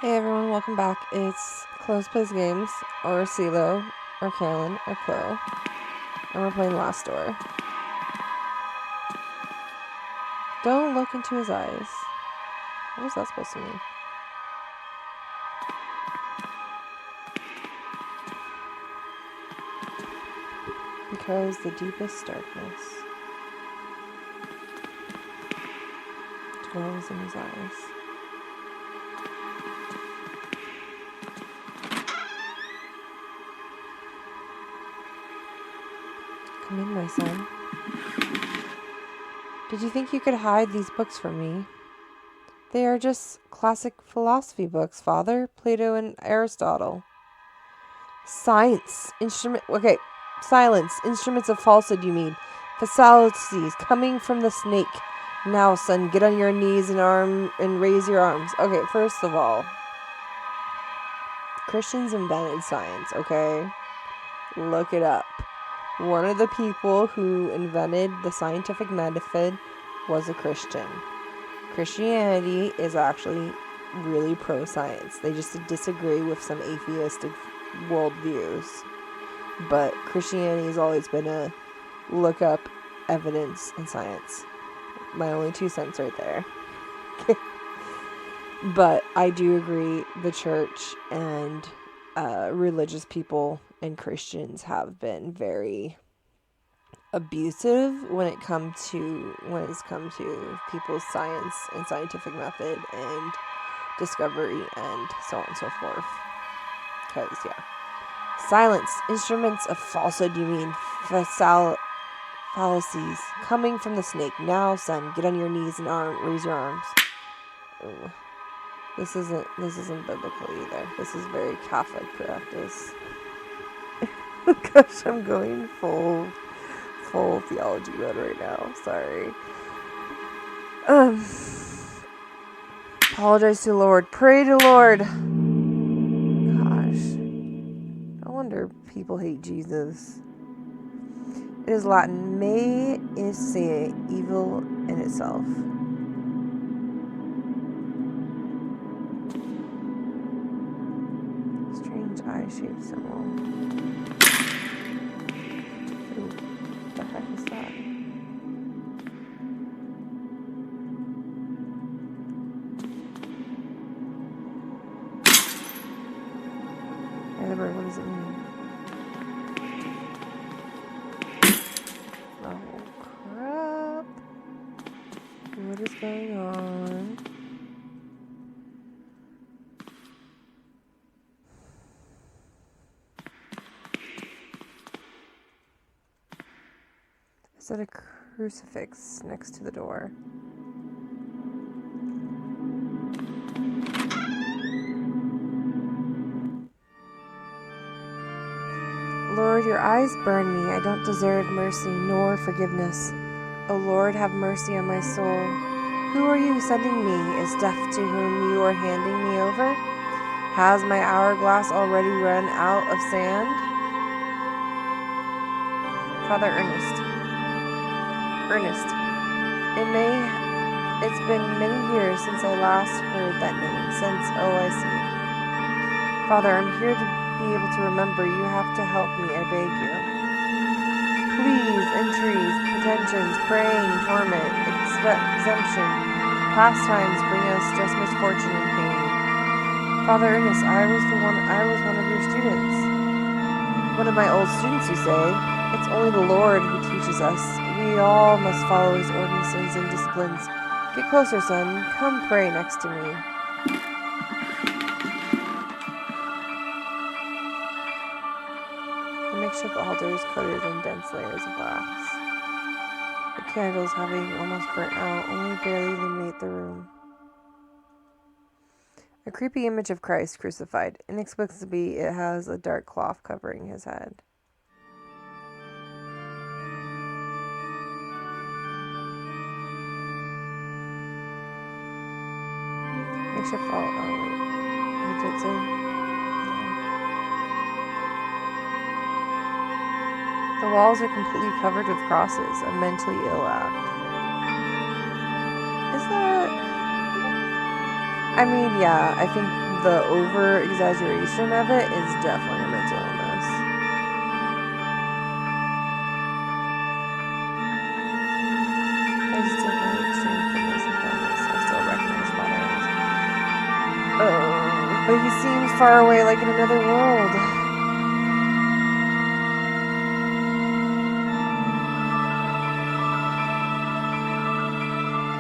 Hey everyone, welcome back. It's CloPlaysGames, or CeeLo, or Carolyn, or Clo, and we're playing Last Door. Don't look into his eyes. What was that supposed to mean? Because the deepest darkness dwells in his eyes. Come in, my son. Did you think you could hide these books from me? They are just classic philosophy books, Father. Plato and Aristotle. Silence. Instruments of falsehood, you mean. Fallacies coming from the snake. Now, son, get on your knees and raise your arms. Okay, first of all, Christians invented science, okay? Look it up. One of the people who invented the scientific method was a Christian. Christianity is actually really pro-science. They just disagree with some atheistic worldviews. But Christianity has always been a look up evidence in science. My only 2 cents right there. But I do agree the church and religious people and Christians have been very abusive when it's come to people's science and scientific method and discovery and so on and so forth. Because, yeah. Silence. Instruments of falsehood, you mean. Fallacies. Coming from the snake. Now, son, get on your knees and raise your arms. Ooh. This isn't biblical either. This is very Catholic practice. Gosh, I'm going full theology mode right now. Sorry. Apologize to the Lord. Pray to Lord. Gosh. No wonder people hate Jesus. It is Latin. Me esse evil in itself. Strange eye-shaped symbol. Ooh, what the heck is that? What does it mean? Oh crap. What is going on? I set a crucifix next to the door. Lord, your eyes burn me. I don't deserve mercy nor forgiveness. O Lord, have mercy on my soul. Who are you sending me? Is death to whom you are handing me over? Has my hourglass already run out of sand? Father Ernest. It's been many years since I last heard that name. I see. Father, I'm here to be able to remember. You have to help me, I beg you. Please, entries, pretensions, praying, torment, exemption, pastimes bring us just misfortune and pain. Father Ernest, I was one of your students. One of my old students, you say? It's only the Lord who teaches us. We all must follow his ordinances and disciplines. Get closer, son. Come pray next to me. The makeshift altar is coated in dense layers of wax. The candles, having almost burnt out, only barely illuminate the room. A creepy image of Christ crucified. Inexplicably, it has a dark cloth covering his head. Makeshift altar. Oh, wait. What did it say? The walls are completely covered with crosses, a mentally ill act. Is that... I mean, yeah, I think the over-exaggeration of it is definitely a mental illness. I still recognize Father. Oh, but he seems far away, like in another world.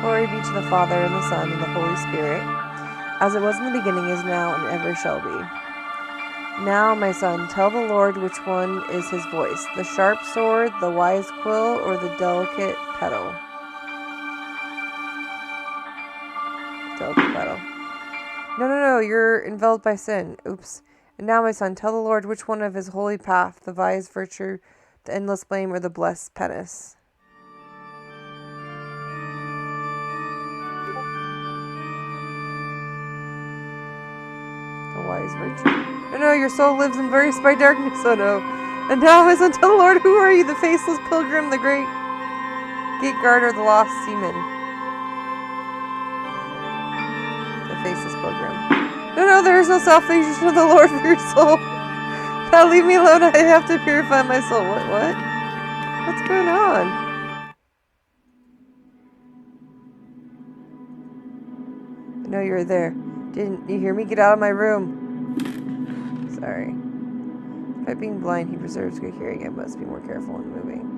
Glory be to the Father, and the Son, and the Holy Spirit, as it was in the beginning, is now, and ever shall be. Now, my son, tell the Lord which one is his voice, the sharp sword, the wise quill, or the delicate petal. Delicate petal. No, you're enveloped by sin. Oops. And now, my son, tell the Lord which one of his holy path, the wise virtue, the endless blame, or the blessed penance. Wise virtue. No, your soul lives embraced by darkness, oh no. And now, my son, tell the Lord, who are you, the faceless pilgrim, the great gate guarder, the lost seaman? The faceless pilgrim. No, there is no salvation of the Lord for your soul. Now leave me alone, I have to purify my soul. What? What's going on? No, you're there. Didn't you hear me? Get out of my room. Sorry. By being blind, he preserves good hearing. I must be more careful in moving.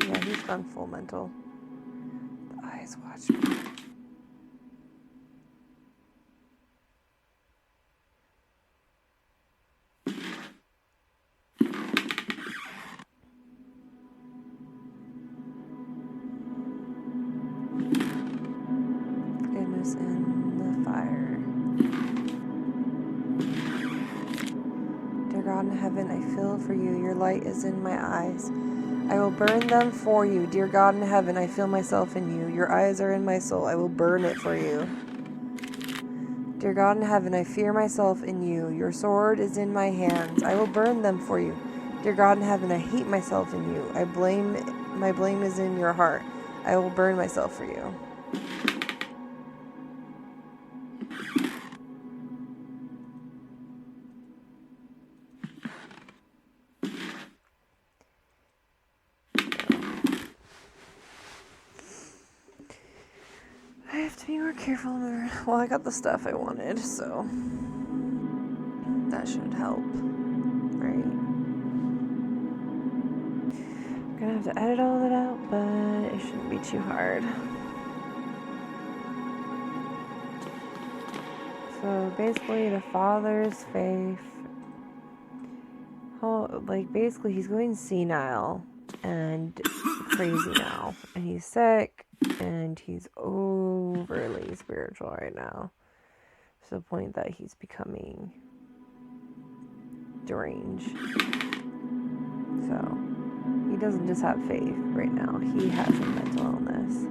Yeah, he's gone full mental. The eyes watch me. Goodness in the fire. Dear God in heaven, I feel for you. Your light is in my eyes. I will burn them for you. Dear God in heaven, I feel myself in you. Your eyes are in my soul. I will burn it for you. Dear God in heaven, I fear myself in you. Your sword is in my hands. I will burn them for you. Dear God in heaven, I hate myself in you. My blame is in your heart. I will burn myself for you. I have to be more careful. Well, I got the stuff I wanted, so that should help, right? I'm gonna have to edit all of it out, but it shouldn't be too hard. So basically, the father's faith. Basically, he's going senile and crazy now, and he's sick. And he's overly spiritual right now, to the point that he's becoming deranged. So, he doesn't just have faith right now, he has a mental illness.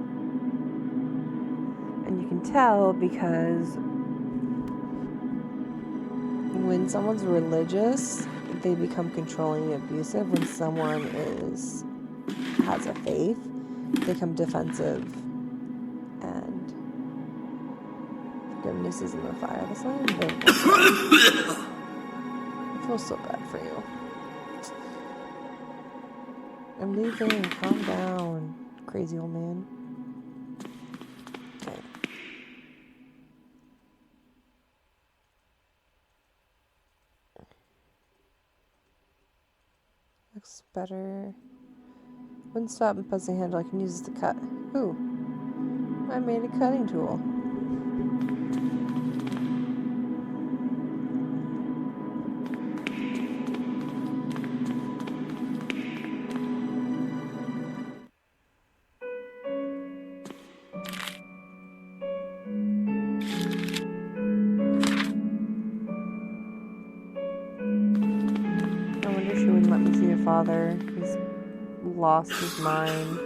And you can tell because when someone's religious, they become controlling and abusive. When someone has a faith, they become defensive, and forgiveness is in the fire. That's not even biblical. I feel so bad for you. I'm leaving. Calm down, crazy old man. Okay. Looks better. Wouldn't stop and press the handle. I can use this to cut. Ooh. I made a cutting tool. I wonder if she wouldn't let me see her father. He's lost his mind.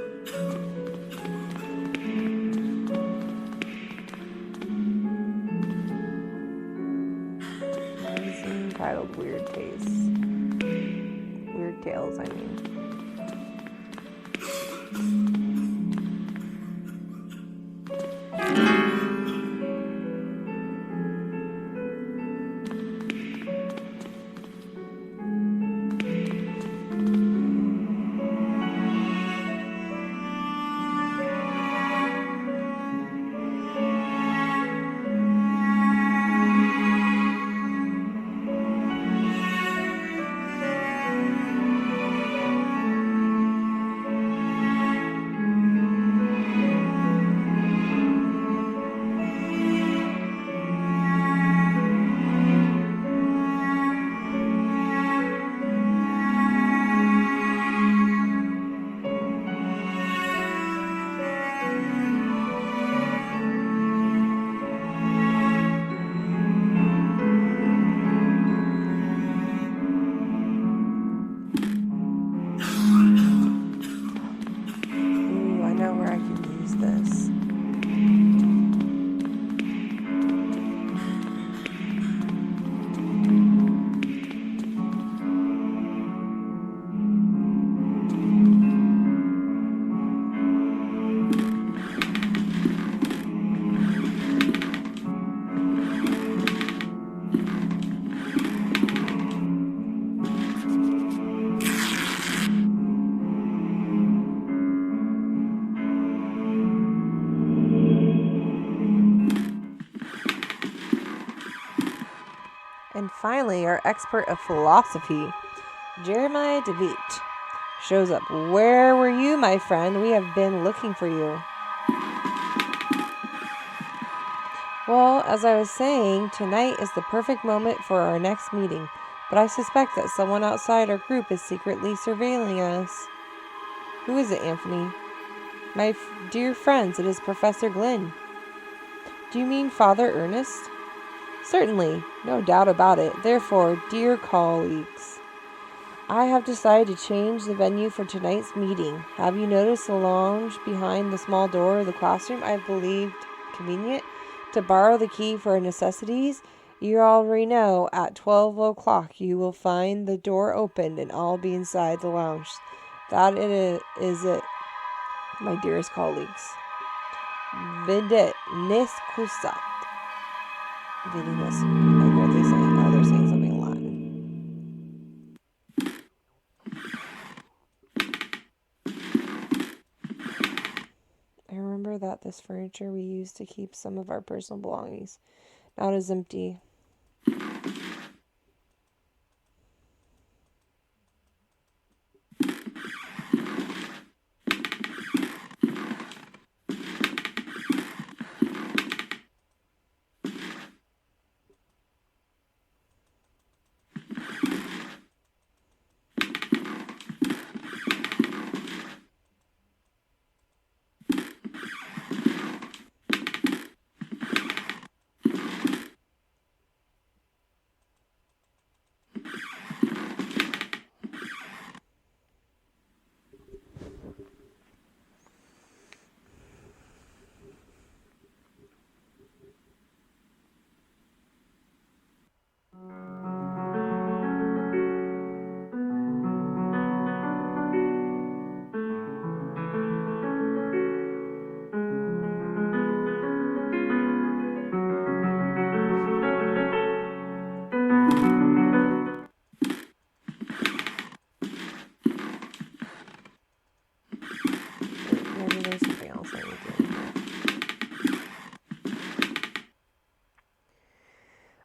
Magazine titled Weird Tastes. Weird Tales, I mean. And finally, our expert of philosophy, Jeremiah DeVeet, shows up. Where were you, my friend? We have been looking for you. Well, as I was saying, tonight is the perfect moment for our next meeting, but I suspect that someone outside our group is secretly surveilling us. Who is it, Anthony? My dear friends, it is Professor Glynn. Do you mean Father Ernest? Certainly, no doubt about it. Therefore, dear colleagues, I have decided to change the venue for tonight's meeting. Have you noticed the lounge behind the small door of the classroom? I believed convenient to borrow the key for necessities. You already know at 12 o'clock you will find the door opened and I'll be inside the lounge. That is it, my dearest colleagues. Videt nis cusat. Vidiness. Like what they say. Oh, they're saying something in Latin. I remember that this furniture we used to keep some of our personal belongings. Now it is empty. Maybe there's something else I need to do.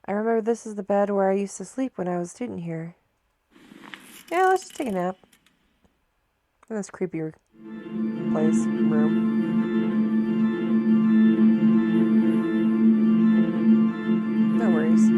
I remember this is the bed where I used to sleep when I was a student here. Yeah, let's just take a nap. In this creepy place, room. No worries.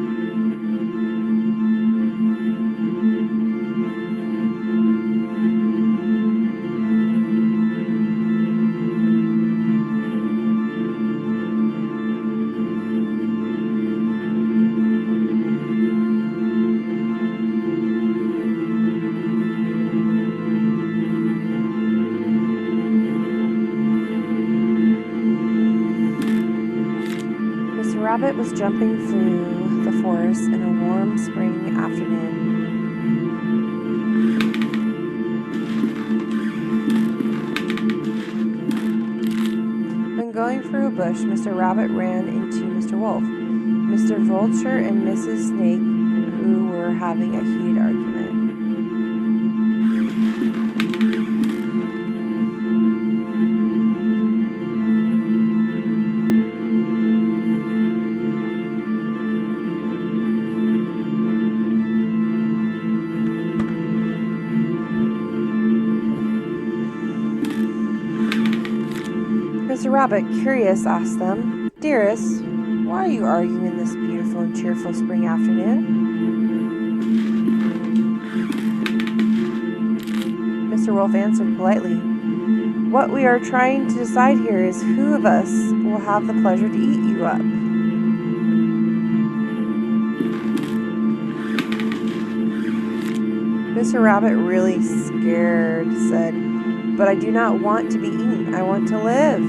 was jumping through the forest in a warm spring afternoon. When going through a bush, Mr. Rabbit ran into Mr. Wolf, Mr. Vulture, and Mrs. Snake, who were having a heated argument. Mr. Rabbit, curious, asked them, "Dearest, why are you arguing this beautiful and cheerful spring afternoon?" Mr. Wolf answered politely, "What we are trying to decide here is who of us will have the pleasure to eat you up." Mr. Rabbit, really scared, said, "But I do not want to be eaten. I want to live."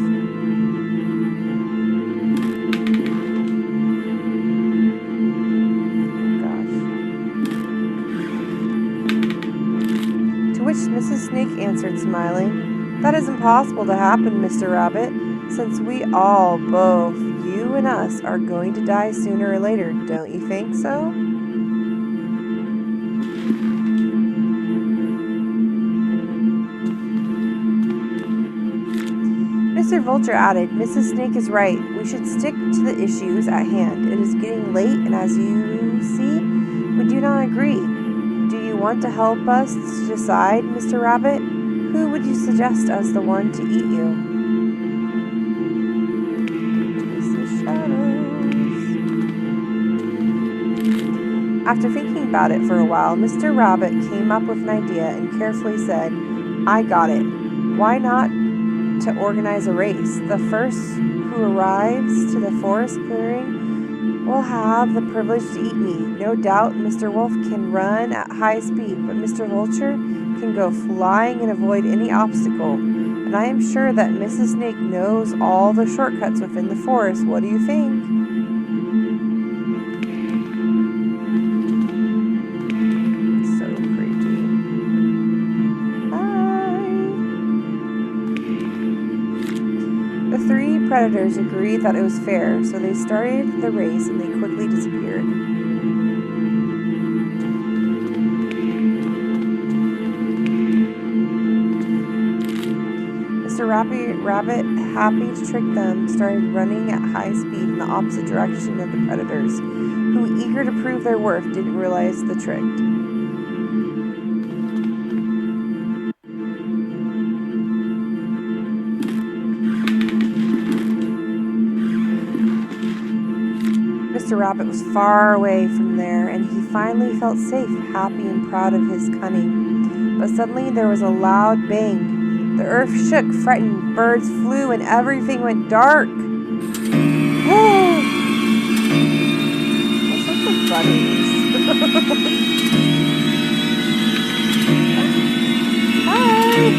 To which Mrs. Snake answered, smiling, "That is impossible to happen, Mr. Rabbit, since we all, both you and us, are going to die sooner or later. Don't you think so?" Mr. Vulture added, "Mrs. Snake is right. We should stick to the issues at hand. It is getting late, and as you see, we do not agree. Do you want to help us to decide, Mr. Rabbit? Who would you suggest as the one to eat you?" The shadows. After thinking about it for a while, Mr. Rabbit came up with an idea and carefully said, "I got it. Why not to organize a race? The first who arrives to the forest clearing will have the privilege to eat me. No doubt Mr. Wolf can run at high speed, but Mr. Vulture can go flying and avoid any obstacle. And I am sure that Mrs. Snake knows all the shortcuts within the forest. What do you think?" So creepy. The three predators agreed that it was fair, so they started the race and they quickly disappeared. Mr. Rabbit, happy to trick them, started running at high speed in the opposite direction of the predators, who, eager to prove their worth, didn't realize the trick. Mr. Rabbit was far away from there, and he finally felt safe, happy, and proud of his cunning. But suddenly there was a loud bang. The earth shook, frightened birds flew, and everything went dark. Whoa! What's up with bunnies? Hi!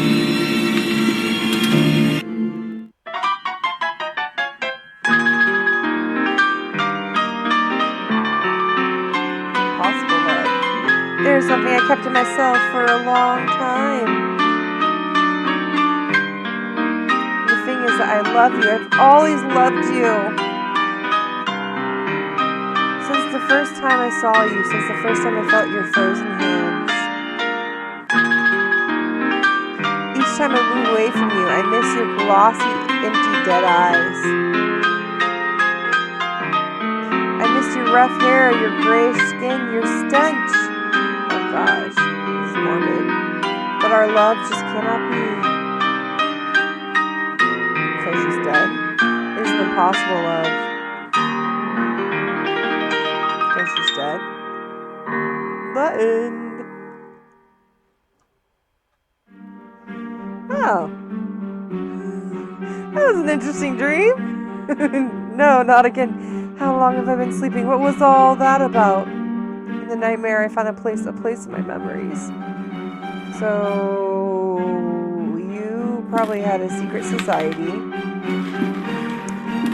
Possible love. There's something I kept to myself for a long time. I love you. I've always loved you. Since the first time I saw you, since the first time I felt your frozen hands. Each time I move away from you, I miss your glossy, empty, dead eyes. I miss your rough hair, your grayish skin, your stench. Oh gosh, it's morbid. But our love just cannot be. She's dead. It is an impossible love. Because she's dead. The end. Oh. That was an interesting dream. No, not again. How long have I been sleeping? What was all that about? In the nightmare, I found a place in my memories. So you probably had a secret society.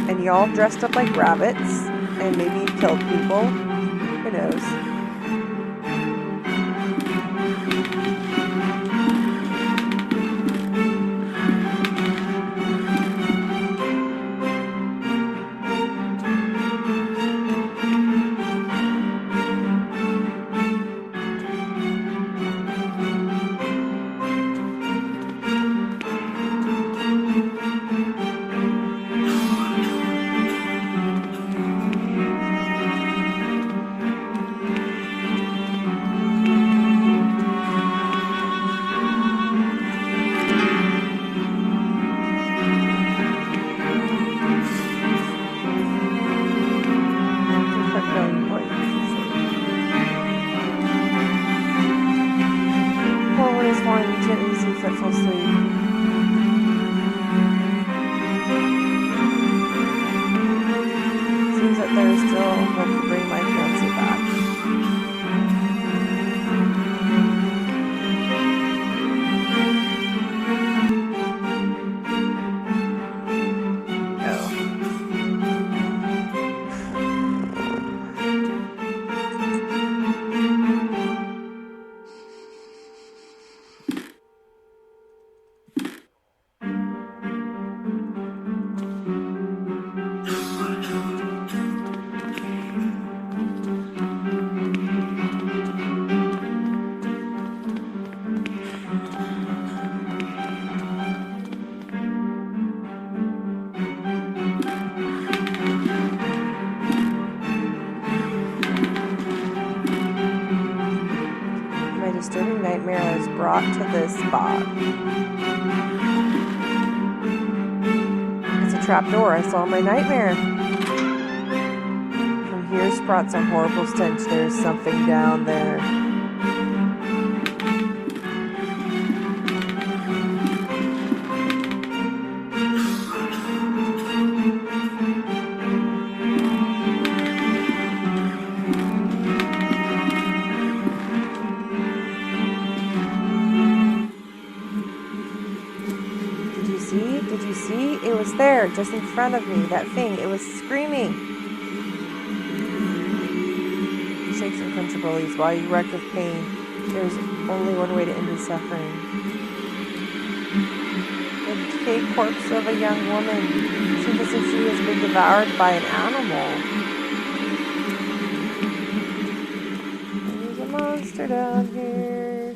And y'all dressed up like rabbits. And maybe you've killed people. Who knows? Fitful sleep. Seems that there is still hope to bring my fiancé back. Disturbing nightmare is brought to this spot. It's a trapdoor I saw in my nightmare. From here sprouts a horrible stench. There's something down there. Did you see? It was there, just in front of me. That thing, it was screaming. He shakes uncontrollably while you wreck with pain. There's only one way to end his suffering. The decayed corpse of a young woman. It seems as if she has been devoured by an animal. There's a monster down here.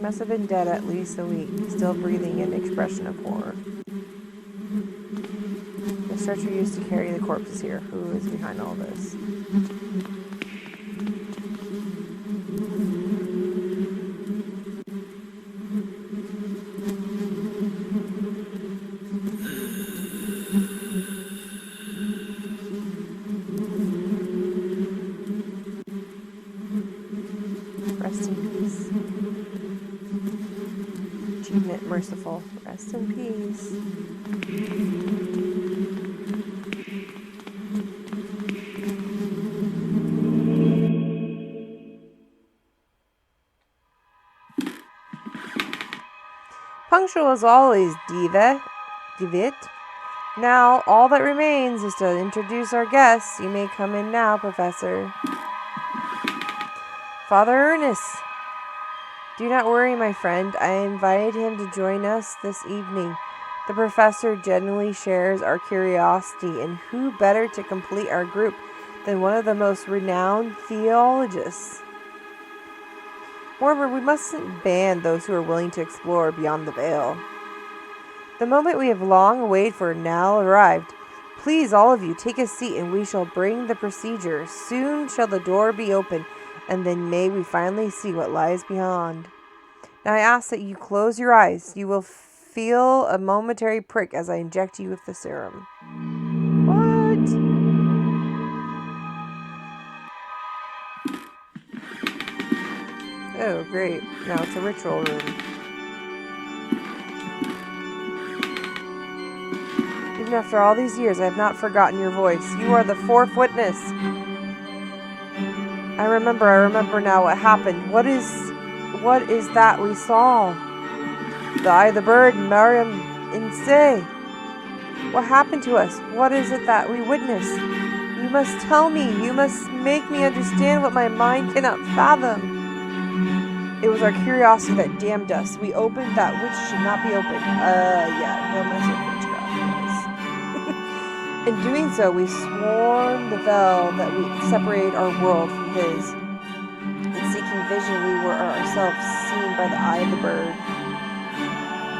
Must have been dead at least a week, still breathing an expression of horror. The stretcher used to carry the corpses here. Who is behind all this? Rest in peace. Achievement merciful. Rest in peace. Punctual as always, Divit. Now, all that remains is to introduce our guests. You may come in now, Professor. Father Ernest. Do not worry, my friend. I invited him to join us this evening. The professor genuinely shares our curiosity, and who better to complete our group than one of the most renowned theologists? Moreover, we mustn't ban those who are willing to explore beyond the veil. The moment we have long awaited for now arrived. Please, all of you, take a seat, and we shall bring the procedure. Soon shall the door be open, and then may we finally see what lies beyond. Now I ask that you close your eyes. You will feel a momentary prick as I inject you with the serum. What? Oh, great. Now it's a ritual room. Even after all these years, I have not forgotten your voice. You are the fourth witness. I remember now what happened. What is that we saw? The eye of the bird, Mariam Inse. What happened to us? What is it that we witnessed? You must tell me. You must make me understand what my mind cannot fathom. It was our curiosity that damned us. We opened that which should not be opened. Yeah, don't mess with witchcraft, guys. In doing so, we swarmed the veil that we separated our world from his. In seeking vision, we were ourselves seen by the eye of the bird.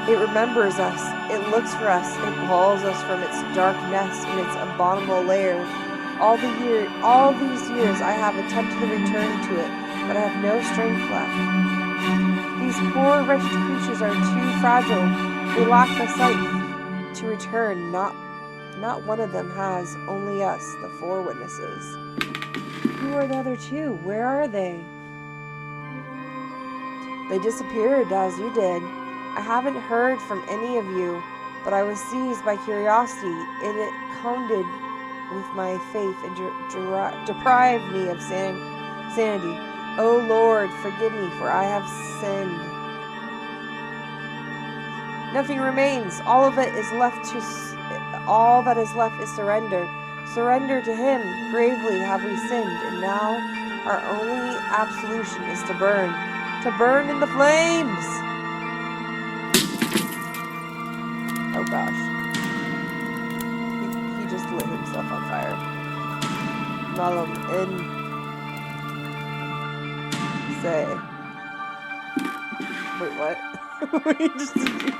It remembers us. It looks for us. It calls us from its dark nest and its abominable lair. All these years, I have attempted to return to it, but I have no strength left. These poor, wretched creatures are too fragile. They lack the sight to return. Not one of them has. Only us, the 4 witnesses. Who are the other 2? Where are they? They disappeared, as you did. I haven't heard from any of you, but I was seized by curiosity, and it communed with my faith and deprived me of sanity. Oh Lord, forgive me, for I have sinned. Nothing remains. All that is left is surrender. Surrender to him. Gravely have we sinned, and now our only absolution is to burn in the flames. Oh gosh. He just lit himself on fire. Malam in say. Wait, what?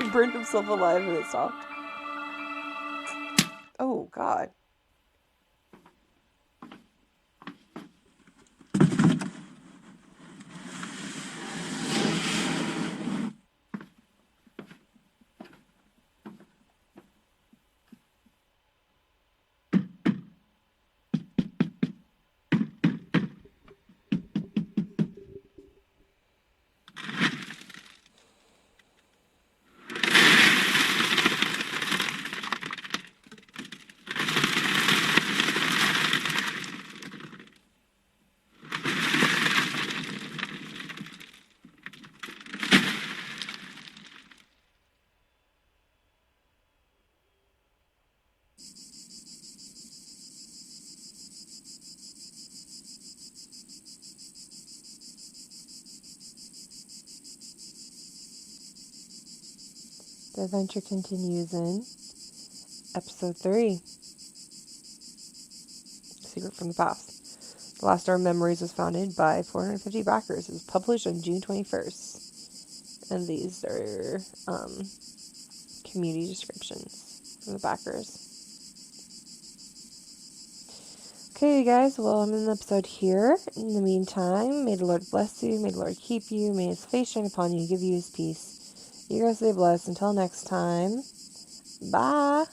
He burned himself alive and it stopped. Oh god. The adventure continues in episode 3. Secret from the Past. The Last Star Memories was founded by 450 backers. It was published on June 21st. And these are community descriptions from the backers. Okay, guys, well, I'm in the episode here. In the meantime, may the Lord bless you, may the Lord keep you, may his face shine upon you and give you his peace. You guys stay blessed. Until next time, bye!